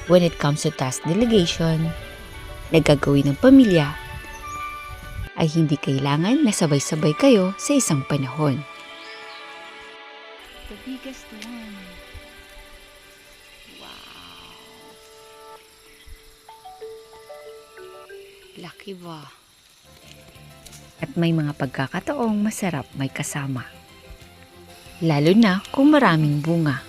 When it comes to task delegation na gagawin ng pamilya, ay hindi kailangan na sabay-sabay kayo sa isang panahon. The biggest one. Wow. Lucky ba? At may mga pagkakataong masarap may kasama. Lalo na kung maraming bunga.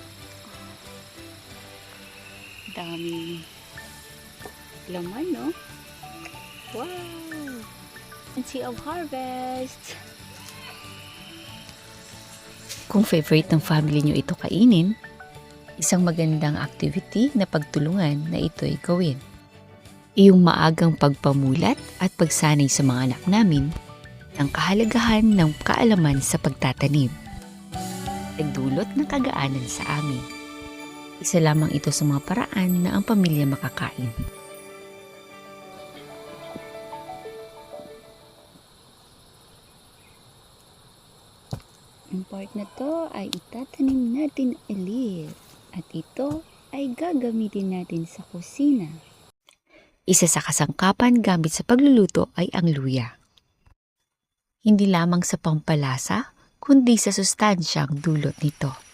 Dami laman, no? Wow! Plenty of harvest! Kung favorite ng family nyo ito kainin, isang magandang activity na pagtulungan na ito'y gawin. Iyong maagang pagpamulat at pagsanay sa mga anak namin ng kahalagahan ng kaalaman sa pagtatanim. Nagdulot ng kagaanan sa amin. Isa lamang ito sa mga paraan na ang pamilya makakain. Ang part na to ay itatanim natin ulit at ito ay gagamitin natin sa kusina. Isa sa kasangkapan gamit sa pagluluto ay ang luya. Hindi lamang sa pampalasa, kundi sa sustansyang dulot nito.